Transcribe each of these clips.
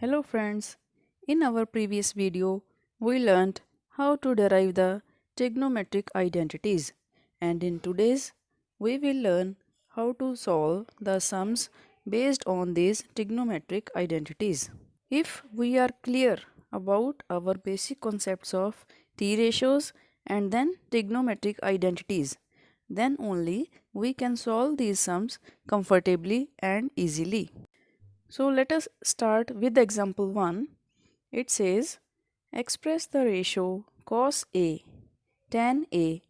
Hello friends, in our previous video we learnt how to derive the trigonometric identities, and in today's we will learn how to solve the sums based on these trigonometric identities. If we are clear about our basic concepts of t-ratios and then trigonometric identities, then only we can solve these sums comfortably and easily. So let us start with example 1. It says, express the ratio cos A, tan A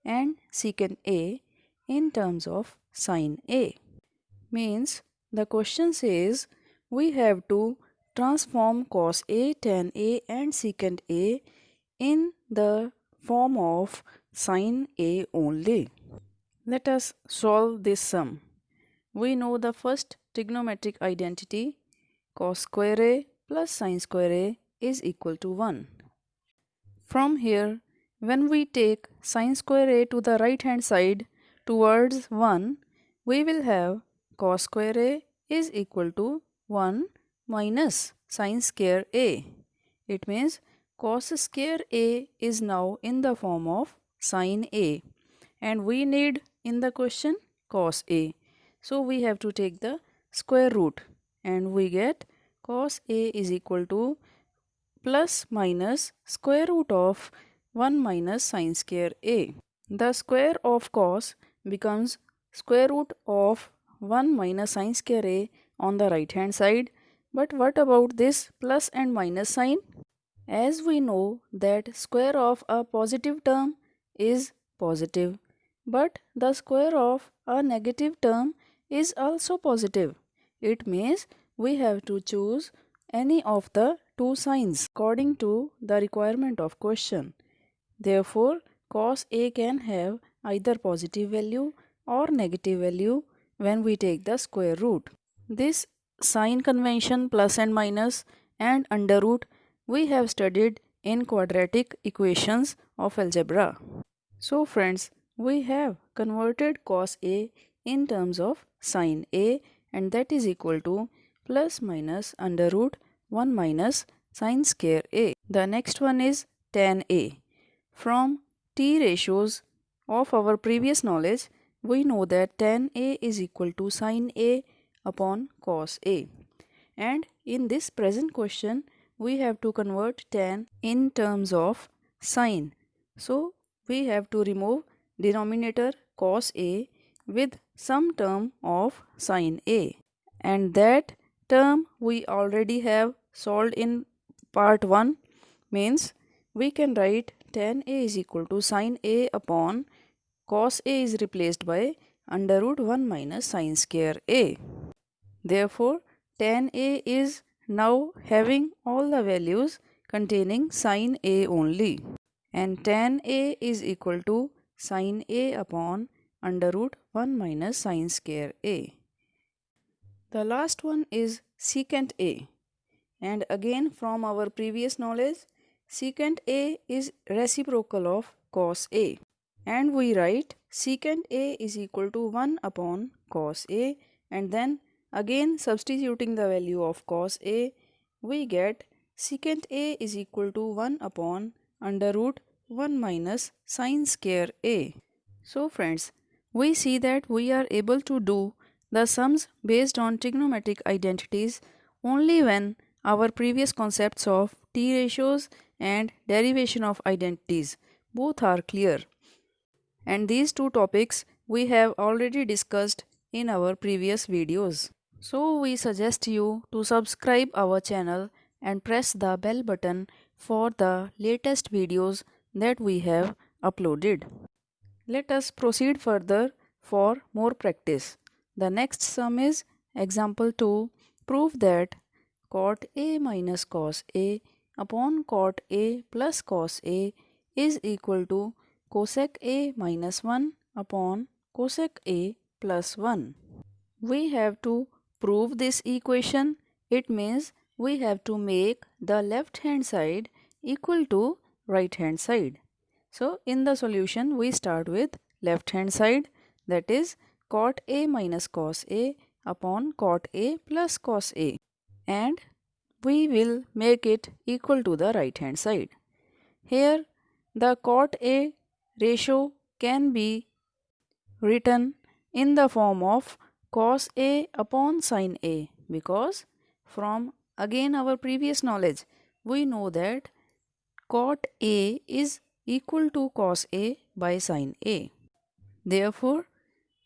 and secant A in terms of sin A. Means the question says we have to transform cos A, tan A and secant A in the form of sin A only. Let us solve this sum. We know the first trigonometric identity, cos square A plus sin square A is equal to 1. From here, when we take sin square A to the right hand side towards 1, we will have cos square A is equal to 1 minus sin square A. It means cos square A is now in the form of sin A, and we need in the question cos A. So we have to take the square root and we get cos A is equal to plus minus square root of 1 minus sin square A. The square of cos becomes square root of 1 minus sin square A on the right hand side. But what about this plus and minus sign? As we know that square of a positive term is positive, but the square of a negative term is also positive. It means we have to choose any of the two signs according to the requirement of question. Therefore, cos A can have either positive value or negative value when we take the square root. This sign convention plus and minus and under root we have studied in quadratic equations of algebra. So friends, we have converted cos A in terms of sin A, and that is equal to plus minus under root 1 minus sin square A. The next one is tan A. From t ratios of our previous knowledge, we know that tan A is equal to sin A upon cos A. And in this present question, we have to convert tan in terms of sin. So we have to remove denominator cos A with some term of sin A, and that term we already have solved in part 1. Means we can write tan A is equal to sin A upon cos A is replaced by under root 1 minus sin square A. Therefore tan A is now having all the values containing sin A only, and tan A is equal to sin A upon under root 1 minus sin square A. The last one is secant A, and again from our previous knowledge, secant A is reciprocal of cos A, and we write secant A is equal to 1 upon cos A, and then again substituting the value of cos A, we get secant A is equal to 1 upon under root 1 minus sin square A. So friends, we see that we are able to do the sums based on trigonometric identities only when our previous concepts of t ratios and derivation of identities both are clear. And these two topics we have already discussed in our previous videos. So we suggest you to subscribe our channel and press the bell button for the latest videos that we have uploaded. Let us proceed further for more practice. The next sum is example 2. Prove that cot A minus cos A upon cot A plus cos A is equal to cosec A minus 1 upon cosec A plus 1. We have to prove this equation. It means we have to make the left hand side equal to right hand side. So in the solution we start with left hand side, that is cot A minus cos A upon cot A plus cos A, and we will make it equal to the right hand side. Here the cot A ratio can be written in the form of cos A upon sin A, because from again our previous knowledge we know that cot A is equal to cos A by sin A. Therefore,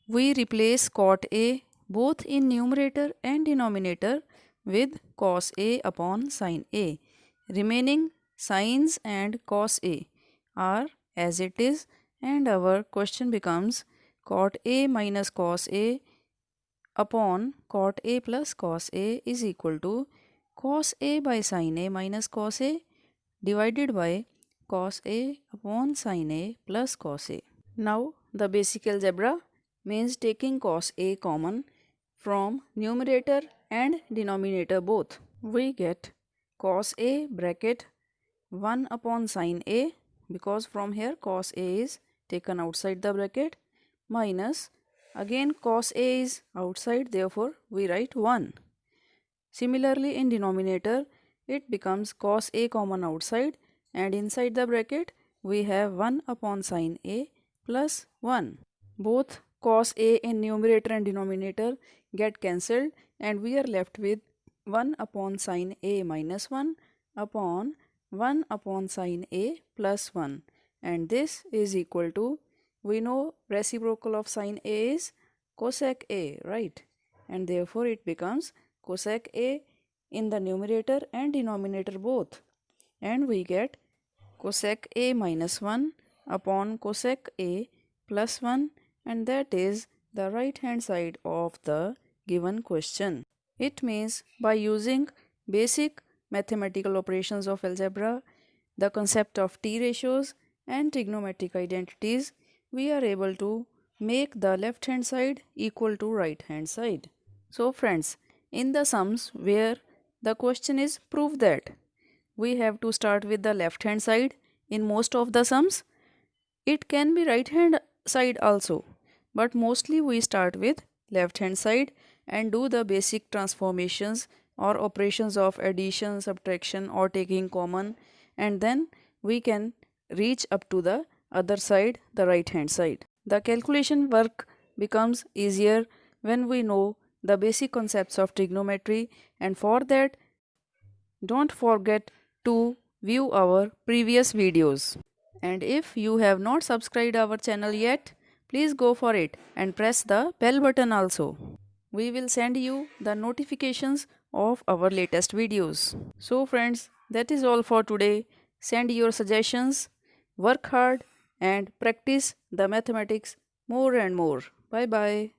we replace cot A both in numerator and denominator with cos A upon sin A. Remaining sines and cos A are as it is, and our question becomes cot A minus cos A upon cot A plus cos A is equal to cos A by sin A minus cos A divided by cos A upon sin A plus cos A. Now the basic algebra means taking cos A common from numerator and denominator both. We get cos A bracket 1 upon sin A, because from here cos A is taken outside the bracket, minus again cos A is outside, therefore we write 1. Similarly in denominator it becomes cos A common outside, and inside the bracket we have 1 upon sin A plus 1. Both cos A in numerator and denominator get cancelled, and we are left with 1 upon sin A minus 1 upon 1 upon sin A plus 1, and this is equal to, we know reciprocal of sin A is cosec A, right? And therefore it becomes cosec A in the numerator and denominator both, and we get cosec A minus 1 upon cosec A plus 1, and that is the right hand side of the given question. It means by using basic mathematical operations of algebra, the concept of T ratios and trigonometric identities, we are able to make the left hand side equal to right hand side. So friends, in the sums where the question is prove that, we have to start with the left hand side. In most of the sums it can be right hand side also, but mostly we start with left hand side and do the basic transformations or operations of addition, subtraction or taking common, and then we can reach up to the other side, the right hand side. The calculation work becomes easier when we know the basic concepts of trigonometry, and for that don't forget to view our previous videos. And if you have not subscribed our channel yet, please go for it and press the bell button also. We will send you the notifications of our latest videos. So friends, that is all for today. Send your suggestions, work hard and practice the mathematics more and more. Bye bye.